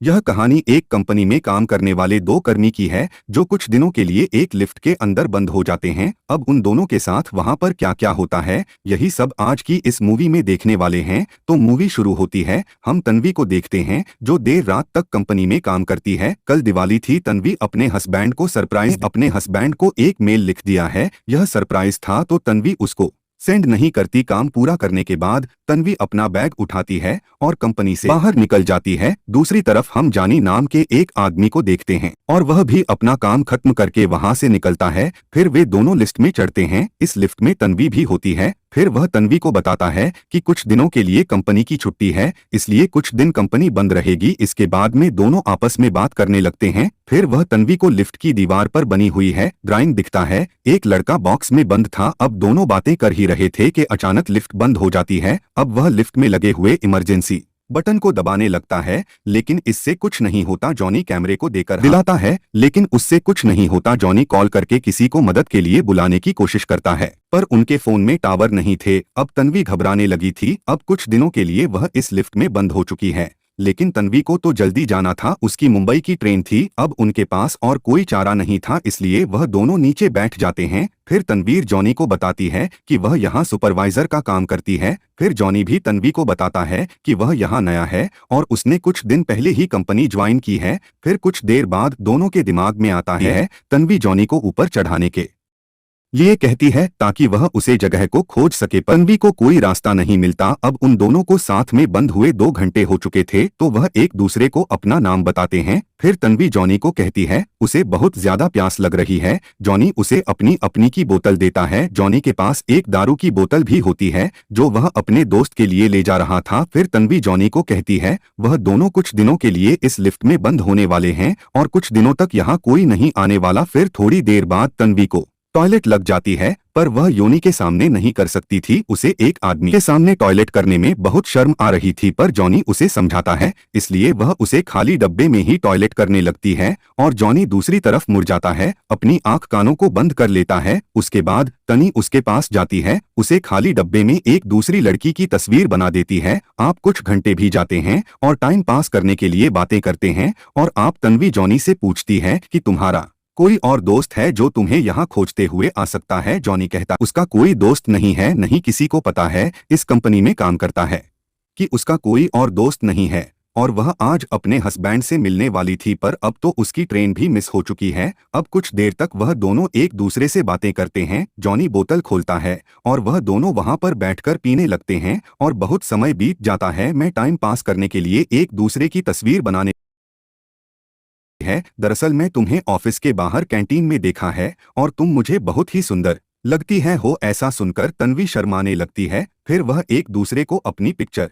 यह कहानी एक कंपनी में काम करने वाले दो कर्मी की है जो कुछ दिनों के लिए एक लिफ्ट के अंदर बंद हो जाते हैं। अब उन दोनों के साथ वहां पर क्या क्या होता है, यही सब आज की इस मूवी में देखने वाले हैं। तो मूवी शुरू होती है, हम तन्वी को देखते हैं जो देर रात तक कंपनी में काम करती है। कल दिवाली थी, तन्वी अपने हस्बैंड को एक मेल लिख दिया है। यह सरप्राइज था तो तन्वी उसको सेंड नहीं करती। काम पूरा करने के बाद तन्वी अपना बैग उठाती है और कंपनी से बाहर निकल जाती है। दूसरी तरफ हम जानी नाम के एक आदमी को देखते हैं और वह भी अपना काम खत्म करके वहां से निकलता है। फिर वे दोनों लिफ्ट में चढ़ते हैं। इस लिफ्ट में तन्वी भी होती है। फिर वह तन्वी को बताता है कि कुछ दिनों के लिए कंपनी की छुट्टी है, इसलिए कुछ दिन कंपनी बंद रहेगी। इसके बाद में दोनों आपस में बात करने लगते हैं। फिर वह तन्वी को लिफ्ट की दीवार पर बनी हुई है ड्राइंग दिखता है। एक लड़का बॉक्स में बंद था। अब दोनों बातें कर ही रहे थे कि अचानक लिफ्ट बंद हो जाती है। अब वह लिफ्ट में लगे हुए इमरजेंसी बटन को दबाने लगता है, लेकिन इससे कुछ नहीं होता। जॉनी कैमरे को देकर दिलाता है, लेकिन उससे कुछ नहीं होता। जॉनी कॉल करके किसी को मदद के लिए बुलाने की कोशिश करता है, पर उनके फोन में टावर नहीं थे। अब तन्वी घबराने लगी थी। अब कुछ दिनों के लिए वह इस लिफ्ट में बंद हो चुकी है, लेकिन तन्वी को तो जल्दी जाना था। उसकी मुंबई की ट्रेन थी। अब उनके पास और कोई चारा नहीं था, इसलिए वह दोनों नीचे बैठ जाते हैं। फिर तनवीर जॉनी को बताती है कि वह यहाँ सुपरवाइजर का काम करती है। फिर जॉनी भी तन्वी को बताता है कि वह यहाँ नया है और उसने कुछ दिन पहले ही कंपनी ज्वाइन की है। फिर कुछ देर बाद दोनों के दिमाग में आता है तन्वी जॉनी को ऊपर चढ़ाने के लिए कहती है ताकि वह उसे जगह को खोज सके। तन्वी को कोई रास्ता नहीं मिलता। अब उन दोनों को साथ में बंद हुए 2 घंटे हो चुके थे, तो वह एक दूसरे को अपना नाम बताते हैं। फिर तन्वी जॉनी को कहती है उसे बहुत ज्यादा प्यास लग रही है। जॉनी उसे अपनी की बोतल देता है। जॉनी के पास एक दारू की बोतल भी होती है जो वह अपने दोस्त के लिए ले जा रहा था। फिर तन्वी जॉनी को कहती है वह दोनों कुछ दिनों के लिए इस लिफ्ट में बंद होने वाले हैं और कुछ दिनों तक यहाँ कोई नहीं आने वाला। फिर थोड़ी देर बाद तन्वी को टॉयलेट लग जाती है, पर वह योनी के सामने नहीं कर सकती थी। उसे एक आदमी के सामने टॉयलेट करने में बहुत शर्म आ रही थी, पर जॉनी उसे समझाता है, इसलिए वह उसे खाली डब्बे में ही टॉयलेट करने लगती है और जॉनी दूसरी तरफ मुड़ जाता है, अपनी आंख कानों को बंद कर लेता है। उसके बाद तनी उसके पास जाती है, उसे खाली डब्बे में एक दूसरी लड़की की तस्वीर बना देती है। आप कुछ घंटे भी जाते हैं और टाइम पास करने के लिए बातें करते हैं और आप तन्वी जॉनी से पूछती है कि तुम्हारा कोई और दोस्त है जो तुम्हें यहाँ खोजते हुए आ सकता है। जॉनी कहता उसका कोई दोस्त नहीं है, नहीं किसी को पता है इस कंपनी में काम करता है कि उसका कोई और दोस्त नहीं है और वह आज अपने हस्बैंड से मिलने वाली थी, पर अब तो उसकी ट्रेन भी मिस हो चुकी है। अब कुछ देर तक वह दोनों एक दूसरे से बातें करते हैं। जॉनी बोतल खोलता है और वह दोनों वहां पर बैठकर पीने लगते हैं और बहुत समय बीत जाता है। मैं टाइम पास करने के लिए एक दूसरे की तस्वीर बनाने है। दरअसल मैं तुम्हें ऑफिस के बाहर कैंटीन में देखा है और तुम मुझे बहुत ही सुंदर लगती है हो। ऐसा सुनकर तन्वी शर्माने लगती है। फिर वह एक दूसरे को अपनी पिक्चर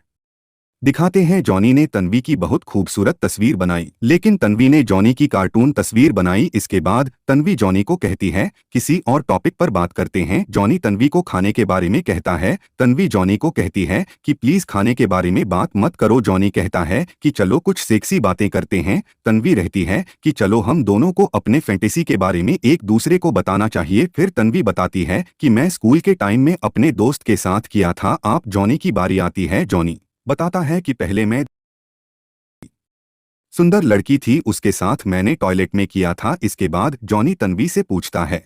दिखाते हैं। जॉनी ने तन्वी की बहुत खूबसूरत तस्वीर बनाई, लेकिन तन्वी ने जॉनी की कार्टून तस्वीर बनाई। इसके बाद तन्वी जॉनी को कहती है किसी और टॉपिक पर बात करते हैं। जॉनी तन्वी को खाने के बारे में कहता है। तन्वी जॉनी को कहती है कि प्लीज खाने के बारे में बात मत करो। जॉनी कहता है कि चलो कुछ सेक्सी बातें करते हैं। तन्वी रहती है कि चलो हम दोनों को अपने फैंटेसी के बारे में एक दूसरे को बताना चाहिए। फिर तन्वी बताती है कि मैं स्कूल के टाइम में अपने दोस्त के साथ किया था। आप जॉनी की बारी आती है। जॉनी बताता है कि पहले मैं सुंदर लड़की थी, उसके साथ मैंने टॉयलेट में किया था। इसके बाद जॉनी तन्वी से पूछता है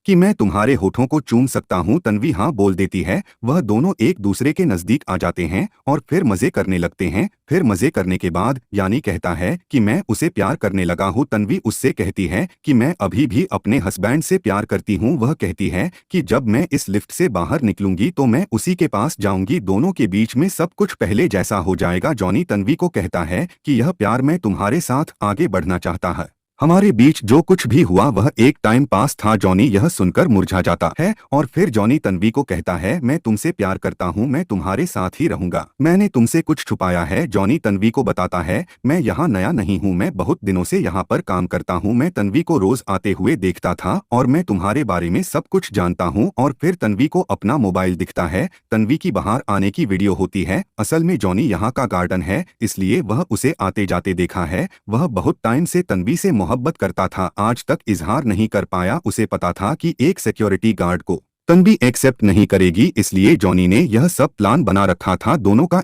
कि मैं तुम्हारे होठों को चूम सकता हूं। तन्वी हाँ बोल देती है। वह दोनों एक दूसरे के नजदीक आ जाते हैं और फिर मजे करने लगते हैं। फिर मजे करने के बाद यानी कहता है कि मैं उसे प्यार करने लगा हूं। तन्वी उससे कहती है कि मैं अभी भी अपने हस्बैंड से प्यार करती हूं। वह कहती है कि जब मैं इस लिफ्ट से बाहर निकलूंगी तो मैं उसी के पास जाऊंगी, दोनों के बीच में सब कुछ पहले जैसा हो जाएगा। जॉनी तन्वी को कहता है कि यह प्यार मैं तुम्हारे साथ आगे बढ़ना चाहता है, हमारे बीच जो कुछ भी हुआ वह एक टाइम पास था। जॉनी यह सुनकर मुरझा जाता है और फिर जॉनी तन्वी को कहता है मैं तुमसे प्यार करता हूँ, मैं तुम्हारे साथ ही रहूंगा, मैंने तुमसे कुछ छुपाया है। जॉनी तन्वी को बताता है मैं यहाँ नया नहीं हूँ, मैं बहुत दिनों से यहाँ पर काम करता हूँ, मैं तन्वी को रोज आते हुए देखता था और मैं तुम्हारे बारे में सब कुछ जानता हूँ। और फिर तन्वी को अपना मोबाइल दिखता है। तन्वी की बाहर आने की वीडियो होती है। असल में जॉनी यहाँ का गार्डन है, इसलिए वह उसे आते जाते देखा है। वह बहुत टाइम से तन्वी से मोहब्बत करता था, आज तक इजहार नहीं कर पाया। उसे पता था कि एक सिक्योरिटी गार्ड को तन्वी एक्सेप्ट नहीं करेगी, इसलिए जॉनी ने यह सब प्लान बना रखा था दोनों का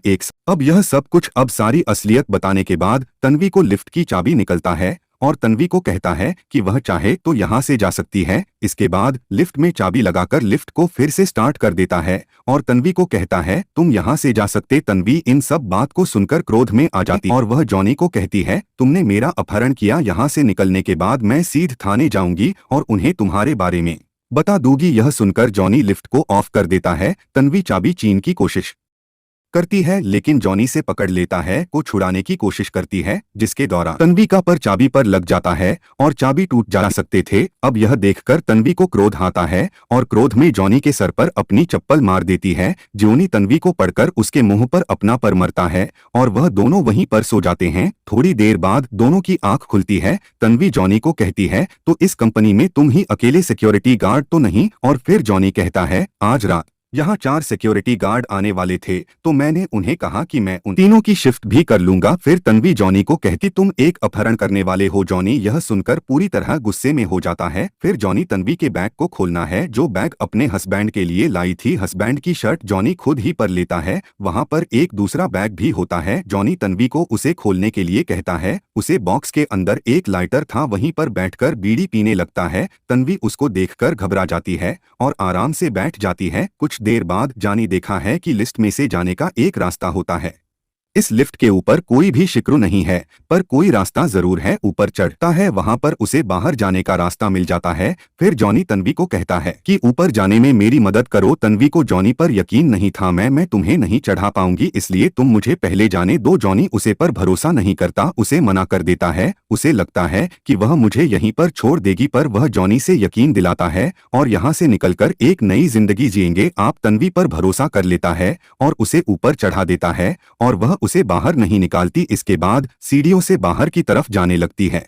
अब यह सब कुछ अब सारी असलियत बताने के बाद तन्वी को लिफ्ट की चाबी निकलता है और तन्वी को कहता है कि वह चाहे तो यहाँ से जा सकती है। इसके बाद लिफ्ट में चाबी लगाकर लिफ्ट को फिर से स्टार्ट कर देता है और तन्वी को कहता है तुम यहाँ से जा सकते। तन्वी इन सब बात को सुनकर क्रोध में आ जाती और वह जॉनी को कहती है तुमने मेरा अपहरण किया, यहाँ से निकलने के बाद मैं सीधे थाने जाऊंगी और उन्हें तुम्हारे बारे में बता दूंगी। यह सुनकर जॉनी लिफ्ट को ऑफ कर देता है। तन्वी चाबी छीनने की कोशिश करती है लेकिन जॉनी से पकड़ लेता है, को छुड़ाने की कोशिश करती है, जिसके दौरान तन्वी का पर चाबी पर लग जाता है और चाबी टूट जा सकते थे। अब यह देखकर तन्वी को क्रोध आता है और क्रोध में जॉनी के सर पर अपनी चप्पल मार देती है। जॉनी तन्वी को पड़कर उसके मुंह पर अपना पर मरता है और वह दोनों वहीं पर सो जाते हैं। थोड़ी देर बाद दोनों की आंख खुलती है। तन्वी जॉनी को कहती है तो इस कंपनी में तुम ही अकेले सिक्योरिटी गार्ड तो नहीं? और फिर जॉनी कहता है आज रात यहाँ 4 सिक्योरिटी गार्ड आने वाले थे तो मैंने उन्हें कहा कि मैं उन तीनों की शिफ्ट भी कर लूंगा। फिर तन्वी जॉनी को कहती तुम एक अपहरण करने वाले हो। जॉनी यह सुनकर पूरी तरह गुस्से में हो जाता है। फिर जॉनी तन्वी के बैग को खोलना है जो बैग अपने हस्बैंड के लिए लाई थी। हस्बैंड की शर्ट जॉनी खुद ही पर लेता है। वहाँ पर एक दूसरा बैग भी होता है। जॉनी तन्वी को उसे खोलने के लिए कहता है। उसे बॉक्स के अंदर एक लाइटर था, वहीं पर बैठकर बीड़ी पीने लगता है। तन्वी उसको देखकर घबरा जाती है और आराम से बैठ जाती है। कुछ देर बाद जॉनी देखा है कि लिफ्ट में से जाने का एक रास्ता होता है। इस लिफ्ट के ऊपर कोई भी शिक्रू नहीं है पर कोई रास्ता जरूर है। ऊपर चढ़ता है, वहां पर उसे बाहर जाने का रास्ता मिल जाता है। फिर जॉनी तन्वी को कहता है कि ऊपर जाने में मेरी मदद करो। तन्वी को जॉनी पर यकीन नहीं था। मैं तुम्हें नहीं चढ़ा पाऊंगी, इसलिए तुम मुझे पहले जाने दो। जॉनी उसे पर भरोसा नहीं करता, उसे मना कर देता है। उसे लगता है कि वह मुझे यहीं पर छोड़ देगी, पर वह जॉनी से यकीन दिलाता है और यहाँ से निकलकर एक नई जिंदगी जिएंगे। आप तन्वी पर भरोसा कर लेता है और उसे ऊपर चढ़ा देता है और वह उसे बाहर नहीं निकालती। इसके बाद सीढ़ियों से बाहर की तरफ जाने लगती है।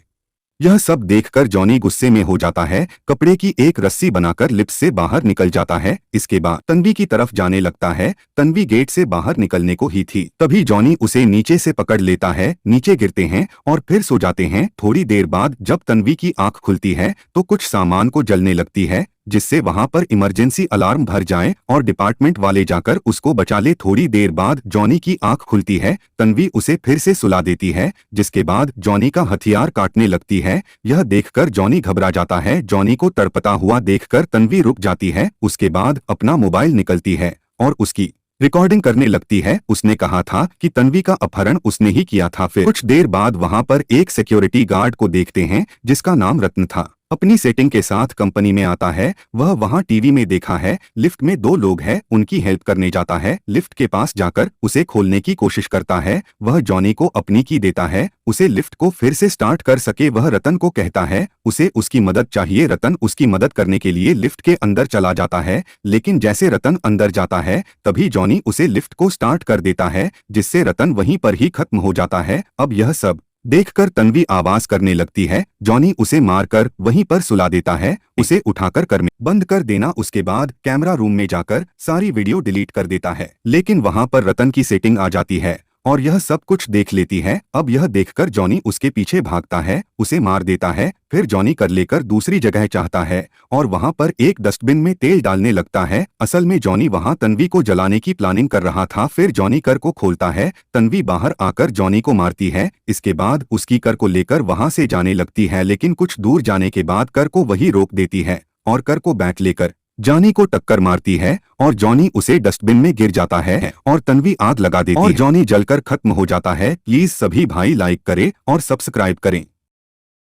यह सब देखकर जॉनी गुस्से में हो जाता है। कपड़े की एक रस्सी बनाकर लिफ्ट से बाहर निकल जाता है। इसके बाद तन्वी की तरफ जाने लगता है। तन्वी गेट से बाहर निकलने को ही थी, तभी जॉनी उसे नीचे से पकड़ लेता है। नीचे गिरते हैं और फिर सो जाते हैं। थोड़ी देर बाद जब तन्वी की आंख खुलती है तो कुछ सामान को जलने लगती है, जिससे वहां पर इमरजेंसी अलार्म भर जाए और डिपार्टमेंट वाले जाकर उसको बचा ले। थोड़ी देर बाद जॉनी की आंख खुलती है। तन्वी उसे फिर से सुला देती है, जिसके बाद जॉनी का हथियार काटने लगती है। यह देखकर जॉनी घबरा जाता है। जॉनी को तड़पता हुआ देखकर तन्वी रुक जाती है। उसके बाद अपना मोबाइल निकलती है और उसकी रिकॉर्डिंग करने लगती है। उसने कहा था कि तन्वी का अपहरण उसने ही किया था। फिर कुछ देर बाद वहां पर एक सिक्योरिटी गार्ड को देखते हैं जिसका नाम रत्न था। अपनी सेटिंग के साथ कंपनी में आता है। वह वहां टीवी में देखा है लिफ्ट में 2 लोग हैं, उनकी हेल्प करने जाता है। लिफ्ट के पास जाकर उसे खोलने की कोशिश करता है। वह जॉनी को अपनी की देता है, उसे लिफ्ट को फिर से स्टार्ट कर सके। वह रतन को कहता है उसे उसकी मदद चाहिए। रतन उसकी मदद करने के लिए लिफ्ट के अंदर चला जाता है, लेकिन जैसे रतन अंदर जाता है तभी जॉनी उसे लिफ्ट को स्टार्ट कर देता है, जिससे रतन वहीं पर ही खत्म हो जाता है। अब यह सब देखकर तन्वी आवाज करने लगती है। जॉनी उसे मारकर वहीं पर सुला देता है। उसे उठाकर कर में बंद कर देना। उसके बाद कैमरा रूम में जाकर सारी वीडियो डिलीट कर देता है, लेकिन वहां पर रतन की सेटिंग आ जाती है और यह सब कुछ देख लेती है। अब यह देखकर जॉनी उसके पीछे भागता है, उसे मार देता है। फिर जॉनी कर लेकर दूसरी जगह चाहता है और वहां पर एक डस्टबिन में तेल डालने लगता है। असल में जॉनी वहां तन्वी को जलाने की प्लानिंग कर रहा था। फिर जॉनी कर को खोलता है। तन्वी बाहर आकर जॉनी को मारती है। इसके बाद उसकी कर को लेकर वहां से जाने लगती है, लेकिन कुछ दूर जाने के बाद कर को वही रोक देती है और कर को बैट लेकर जॉनी को टक्कर मारती है और जॉनी उसे डस्टबिन में गिर जाता है और तन्वी आग लगा देती है और जॉनी जलकर खत्म हो जाता है। प्लीज सभी भाई लाइक करें और सब्सक्राइब करें।